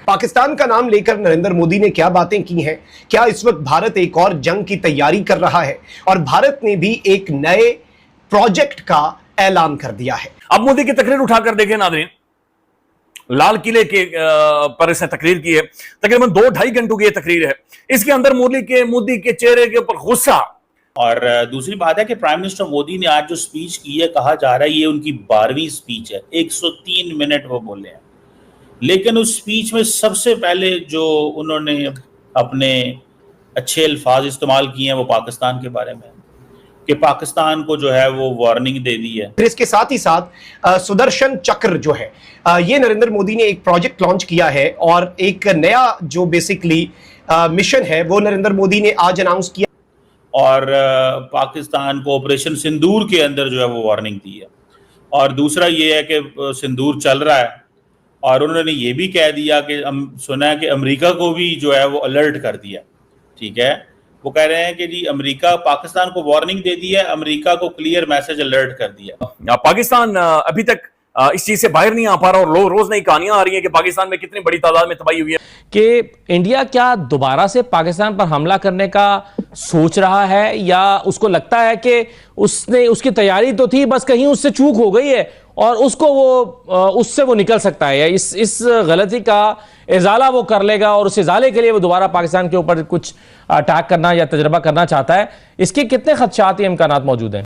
पाकिस्तान का नाम लेकर नरेंद्र मोदी ने क्या बातें की हैं? क्या इस वक्त भारत एक और जंग की तैयारी कर रहा है? और भारत ने भी एक नए प्रोजेक्ट का ऐलान कर दिया है। अब मोदी की तकरीर उठाकर देखें नाज़रीन, लाल किले के पर इसने तकरीर की है। तकरीबन 2-2.5 घंटों की यह तकरीर है। इसके अंदर मोदी के चेहरे के ऊपर गुस्सा। और दूसरी बात है कि प्राइम मिनिस्टर मोदी ने आज जो स्पीच की है, कहा जा रहा है ये उनकी 12वीं स्पीच है। 103 मिनट वो बोले हैं, लेकिन उस स्पीच में सबसे पहले जो उन्होंने अपने अच्छे अल्फाज इस्तेमाल किए हैं वो पाकिस्तान के बारे में, कि पाकिस्तान को जो है वो वार्निंग दे दी है। फिर इसके साथ ही साथ सुदर्शन चक्र जो है, ये नरेंद्र मोदी ने एक प्रोजेक्ट लॉन्च किया है और एक नया जो बेसिकली मिशन है वो नरेंद्र मोदी ने आज अनाउंस किया और पाकिस्तान को ऑपरेशन सिंदूर के अंदर जो है वो वार्निंग दी है। और दूसरा ये है कि सिंदूर चल रहा है और उन्होंने ये भी कह दिया कि सुना है कि अमेरिका को भी जो है वो अलर्ट कर दिया। ठीक है, वो कह रहे हैं कि जी अमेरिका पाकिस्तान को वार्निंग दे दी है, अमेरिका को क्लियर मैसेज अलर्ट कर दिया। पाकिस्तान अभी तक इस चीज से बाहर नहीं आ पा रहा और रोज नई कहानियां आ रही हैं कि पाकिस्तान में कितनी बड़ी तादाद में तबाही हुई है। कि इंडिया क्या दोबारा से पाकिस्तान पर हमला करने का सोच रहा है, या उसको लगता है कि उसकी तैयारी तो थी, बस कहीं उससे चूक हो गई है और उससे वो निकल सकता है, या इस गलती का इजाला वो कर लेगा और उस इजाले के लिए वो दोबारा पाकिस्तान के ऊपर कुछ अटैक करना या तजर्बा करना चाहता है? इसके कितने खदशात या इम्कानात मौजूद हैं?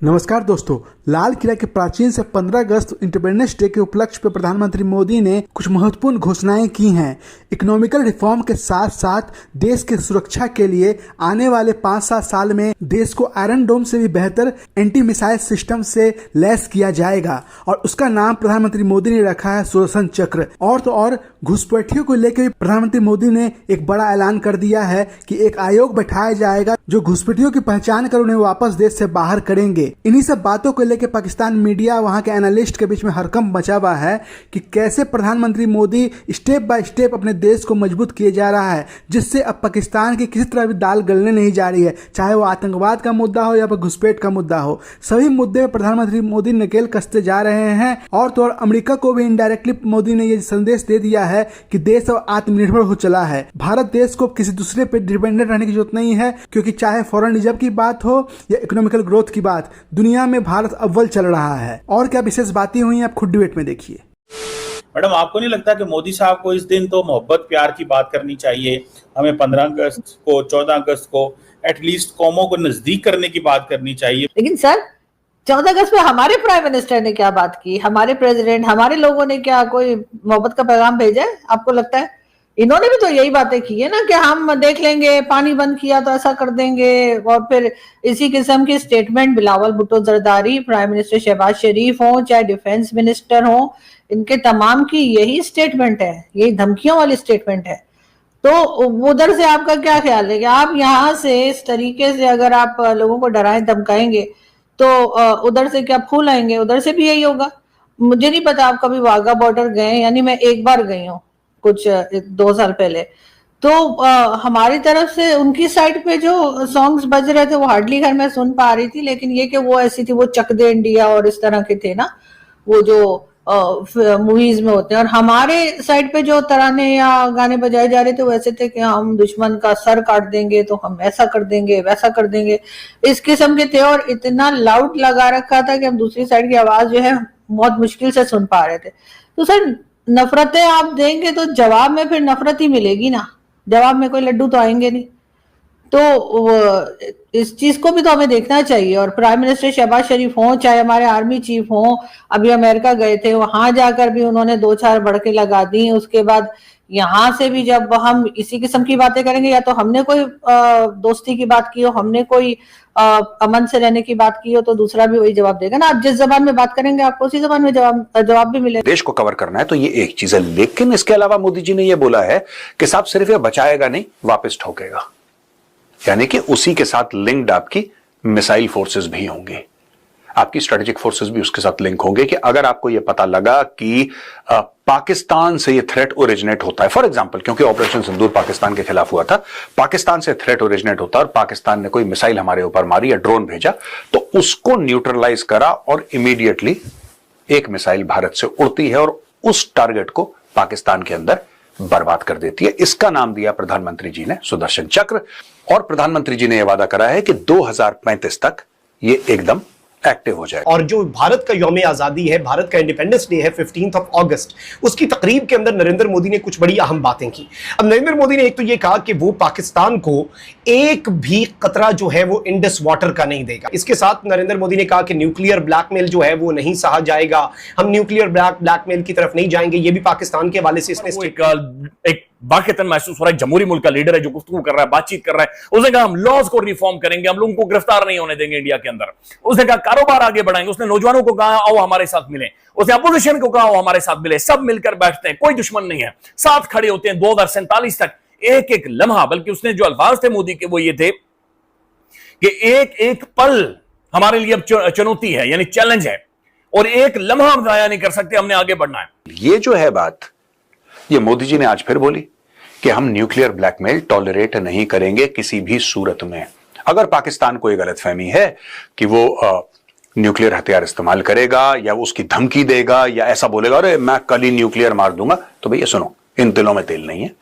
नमस्कार दोस्तों, लाल किला के प्राचीन से 15 अगस्त इंडिपेंडेंस डे के उपलक्ष्य पर प्रधानमंत्री मोदी ने कुछ महत्वपूर्ण घोषणाएं की हैं। इकोनॉमिकल रिफॉर्म के साथ साथ देश की सुरक्षा के लिए आने वाले 5-7 साल में देश को आयरन डोम से भी बेहतर एंटी मिसाइल सिस्टम से लैस किया जाएगा और उसका नाम प्रधानमंत्री मोदी ने रखा है सुदर्शन चक्र। और तो और घुसपैठियों को लेकर प्रधानमंत्री मोदी ने एक बड़ा ऐलान कर दिया है कि एक आयोग बैठाया जाएगा जो घुसपैठियों की पहचान कर उन्हें वापस देश से बाहर करेंगे। इन्हीं सब बातों को लेकर पाकिस्तान मीडिया, वहां के एनालिस्ट के बीच में हड़कंप मचा हुआ है कि कैसे प्रधानमंत्री मोदी स्टेप बाय स्टेप अपने देश को मजबूत किए जा रहा है, जिससे अब पाकिस्तान की किसी तरह भी दाल गलने नहीं जा रही है, चाहे वो आतंकवाद का मुद्दा हो या फिर घुसपैठ का मुद्दा हो। सभी मुद्दे में प्रधानमंत्री मोदी नकेल कसते जा रहे हैं। और तो और अमेरिका को भी इनडायरेक्टली मोदी ने ये संदेश दे दिया है कि देश अब आत्मनिर्भर हो चला है। भारत देश को किसी दूसरे पर डिपेंडेंट रहने की जरूरत नहीं है, क्योंकि चाहे फॉरेन रिजर्व की बात हो या इकोनॉमिकल ग्रोथ की बात, दुनिया में भारत अव्वल चल रहा है। और क्या विशेष बातें हुई आप खुद डिबेट में देखिए। मैडम, आपको नहीं लगता कि मोदी साहब को इस दिन तो मोहब्बत प्यार की बात करनी चाहिए? हमें 15 अगस्त को, 14 अगस्त को एटलीस्ट कौमों को नजदीक करने की बात करनी चाहिए। लेकिन सर 14 अगस्त में हमारे प्राइम मिनिस्टर ने क्या बात की, हमारे प्रेसिडेंट, हमारे लोगों ने क्या कोई मोहब्बत का पैगाम भेजा है? आपको लगता है इन्होंने भी तो यही बातें की है ना कि हम देख लेंगे, पानी बंद किया तो ऐसा कर देंगे। और फिर इसी किस्म की statement Bilawal Bhutto Zardari, prime minister Shahbaz Sharif हो, चाहे डिफेंस मिनिस्टर हो, इनके तमाम की यही स्टेटमेंट है, यही धमकियों वाली स्टेटमेंट है। तो उधर से आपका क्या ख्याल है कि आप यहाँ से इस तरीके से अगर आप लोगों को डराएं धमकाएंगे तो उधर से क्या फूल आएंगे? उधर से भी यही होगा। मुझे नहीं पता आप कभी वाघा बॉर्डर गए, यानी मैं एक बार गई हूँ कुछ 2 साल पहले। तो हमारी तरफ से उनकी साइड पे जो सॉन्ग्स बज रहे थे वो हार्डली खैर मैं सुन पा रही थी, लेकिन ये कि वो ऐसी थी, वो चक दे इंडिया और इस तरह के थे ना, वो जो मूवीज में होते हैं। और हमारे साइड पे जो तराने या गाने बजाए जा रहे थे वो ऐसे थे कि हम दुश्मन का सर काट देंगे, तो हम ऐसा कर देंगे, वैसा कर देंगे, इस किस्म के थे। और इतना लाउड लगा रखा था कि हम दूसरी साइड की आवाज जो है बहुत मुश्किल से सुन पा रहे थे। तो सर नफरतें आप देंगे तो जवाब में फिर नफरत ही मिलेगी ना, जवाब में कोई लड्डू तो आएंगे नहीं। तो इस चीज को भी तो हमें देखना चाहिए। और प्राइम मिनिस्टर शहबाज शरीफ हों, चाहे हमारे आर्मी चीफ हों, अभी अमेरिका गए थे, वहां जाकर भी उन्होंने 2-4 बड़के लगा दी। उसके बाद यहाँ से भी जब हम इसी किस्म की बातें करेंगे, या तो हमने कोई दोस्ती की बात की हो, हमने कोई अमन से रहने की बात की हो, तो दूसरा भी वही जवाब देगा ना। आप जिस जबान में बात करेंगे आपको उसी जबान में जवाब भी मिलेगा। देश को कवर करना है तो ये एक चीज है, लेकिन इसके अलावा मोदी जी ने ये बोला है कि साहब सिर्फ ये बचाएगा नहीं, वापस ठोकेगा, यानी कि उसी के साथ लिंक्ड आपकी मिसाइल फोर्सेस भी होंगे। आपकी स्ट्रेटेजिक फोर्सेस भी उसके साथ लिंक होंगे कि अगर आपको यह पता लगा कि पाकिस्तान से ये थ्रेट ओरिजिनेट होता है, फॉर एग्जांपल क्योंकि ऑपरेशन सिंदूर पाकिस्तान के खिलाफ हुआ था, पाकिस्तान से थ्रेट ओरिजिनेट होता है और पाकिस्तान ने कोई मिसाइल हमारे ऊपर मारी या ड्रोन भेजा, तो उसको न्यूट्रलाइज करा और इमीडिएटली एक मिसाइल भारत से उड़ती है और उस टारगेट को पाकिस्तान के अंदर बर्बाद कर देती है। इसका नाम दिया प्रधानमंत्री जी ने सुदर्शन चक्र, और प्रधानमंत्री जी ने यह वादा करा है कि 2035 तक ये एकदम एक्टिव हो जाए। और जो भारत का यौम आजादी है, भारत का इंडिपेंडेंस डे है 15 अगस्त, उसकी तकरीब के अंदर नरेंद्र मोदी ने कुछ बड़ी अहम बातें की। अब नरेंद्र मोदी ने एक तो ये कहा कि वो पाकिस्तान को एक भी कतरा जो है वो इंडस वाटर का नहीं देगा। इसके साथ नरेंद्र मोदी ने कहा कि न्यूक्लियर ब्लैकमेल जो है वो नहीं सहा जाएगा, हम न्यूक्लियर ब्लैकमेल की तरफ नहीं जाएंगे। ये भी पाकिस्तान के हवाले से इसने एक वाकईतन महसूस हो रहा है, जमहूरी मुल्क का लीडर है जो गुफ्तगू कर रहा है, बातचीत कर रहा है। उसने कहा हम लॉज को रिफॉर्म करेंगे, हम लोगों को गिरफ्तार नहीं होने देंगे इंडिया के अंदर। उसने कहा कारोबार आगे बढ़ाएंगे। उसने नौजवानों को कहा आओ हमारे साथ मिले, उसने अपोजिशन को कहा आओ हमारे साथ मिले, सब मिलकर बैठते हैं, कोई दुश्मन नहीं है, साथ खड़े होते हैं 2047 तक। एक एक लम्हा, बल्कि उसने जो अल्फाज थे मोदी के वो ये थे कि एक एक पल हमारे लिए अब चुनौती है, यानी चैलेंज है, और एक लम्हा हम जाया नहीं कर सकते, हमने आगे बढ़ना है। ये जो है बात, ये मोदी जी ने आज फिर बोली कि हम न्यूक्लियर ब्लैकमेल टॉलरेट नहीं करेंगे किसी भी सूरत में। अगर पाकिस्तान को ये गलतफहमी है कि वो न्यूक्लियर हथियार इस्तेमाल करेगा या वो उसकी धमकी देगा या ऐसा बोलेगा अरे मैं कल ही न्यूक्लियर मार दूंगा, तो भैया सुनो, इन दिलों में तेल नहीं है।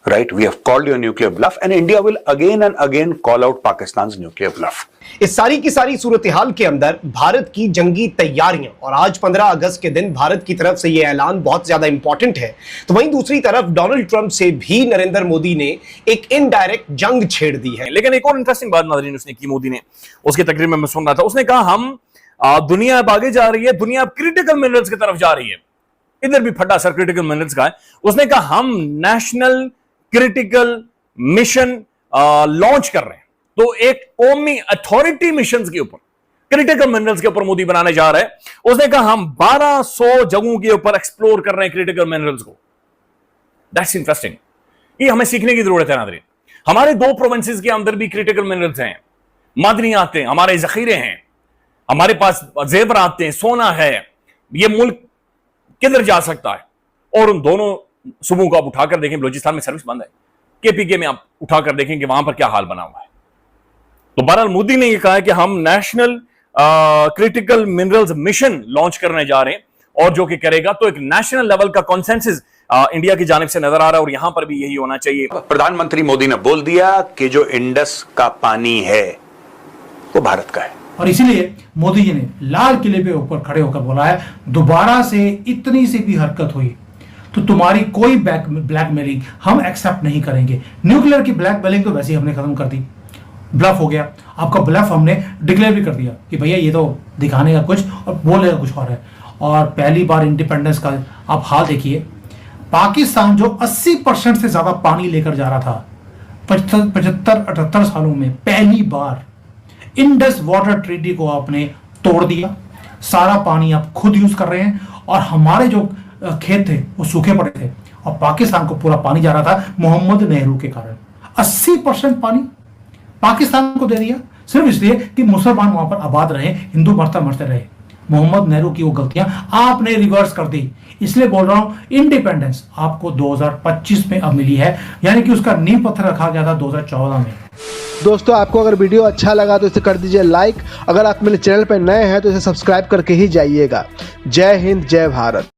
Right, we have called your nuclear bluff and India will again and again call out Pakistan nuclear bluff. इस सारी की सारी सूरत हाल के अंदर भारत की जंगी तैयारियां, और आज 15 अगस्त के दिन भारत की तरफ से यह ऐलान बहुत ज्यादा इंपॉर्टेंट है, तो वहीं दूसरी तरफ डोनाल्ड ट्रंप से भी नरेंद्र मोदी ने एक इनडायरेक्ट जंग छेड़ दी है। लेकिन एक और इंटरेस्टिंग बात नाज़रीन उसने की, मोदी ने, उसकी तकरीर में मैं सुन रहा था, उसने कहा हम दुनिया अब आगे जा रही है, दुनिया अब क्रिटिकल मिनरल्स की तरफ जा रही है। इधर भी फटा सर क्रिटिकल मिनरल्स का है। उसने कहा हम नेशनल क्रिटिकल मिशन लॉन्च कर रहे हैं, तो एक कौमी अथॉरिटी मिशन के ऊपर क्रिटिकल मिनरल्स के ऊपर मोदी बनाने जा रहे हैं। उसने कहा हम 1200 जगहों के ऊपर एक्सप्लोर कर रहे हैं क्रिटिकल मिनरल्स को। दैट्स इंटरेस्टिंग, ये हमें सीखने की जरूरत है नाज़रीन। हमारे 2 प्रोविंसेस के अंदर भी क्रिटिकल मिनरल्स हैं, मादनियात हैं, हमारे जखीरे हैं, हमारे पास जेवरात हैं, सोना है। ये मुल्क किधर जा सकता है? और उन दोनों सूबों को आप उठाकर देखें, बलूचिस्तान में सर्विस बंद है, केपीके में आप उठाकर देखें कि वहां पर क्या हाल बना हुआ है। तो बहरहाल मोदी ने यह कहा है कि हम national critical minerals mission launch करने जा रहे हैं, और जो कि करेगा तो एक नेशनल लेवल का कॉन्सेंसस इंडिया की जानिब से नजर आ रहा है, और यहां पर भी यही होना चाहिए। प्रधानमंत्री मोदी ने बोल दिया कि जो इंडस का पानी है वो भारत का है, और इसीलिए मोदी जी ने लाल किले पे ऊपर खड़े होकर बोला है दोबारा से इतनी सी भी हरकत हुई तो तुम्हारी कोई ब्लैकमेलिंग हम एक्सेप्ट नहीं करेंगे। न्यूक्लियर की ब्लैकमेलिंग तो वैसे ही हमने खत्म कर दी, ब्लफ हो गया, आपका ब्लफ हमने डिक्लेयर भी कर दिया कि भैया ये तो दिखाने का कुछ और बोलेगा कुछ और है। और पहली बार इंडिपेंडेंस का आप हाल देखिए, पाकिस्तान जो 80% से ज्यादा पानी लेकर जा रहा था 75-78 सालों में, पहली बार इंडस वाटर ट्रीटी को आपने तोड़ दिया। सारा पानी आप खुद यूज कर रहे हैं, और हमारे जो खेत थे वो सूखे पड़े थे और पाकिस्तान को पूरा पानी जा रहा था मोहम्मद नेहरू के कारण। 80% पानी पाकिस्तान को दे दिया सिर्फ इसलिए कि मुसलमान वहां पर आबाद रहे, हिंदू मरते रहे। मोहम्मद नेहरू की वो गलतियां आपने रिवर्स कर दी। इसलिए बोल रहा हूं इंडिपेंडेंस आपको 2025 में अब मिली है, यानी कि उसका नींव पत्थर रखा गया था 2014 में। दोस्तों, आपको अगर वीडियो अच्छा लगा तो इसे कर दीजिए लाइक। अगर आप मेरे चैनल पर नए हैं तो इसे सब्सक्राइब करके ही जाइएगा। जय हिंद, जय भारत।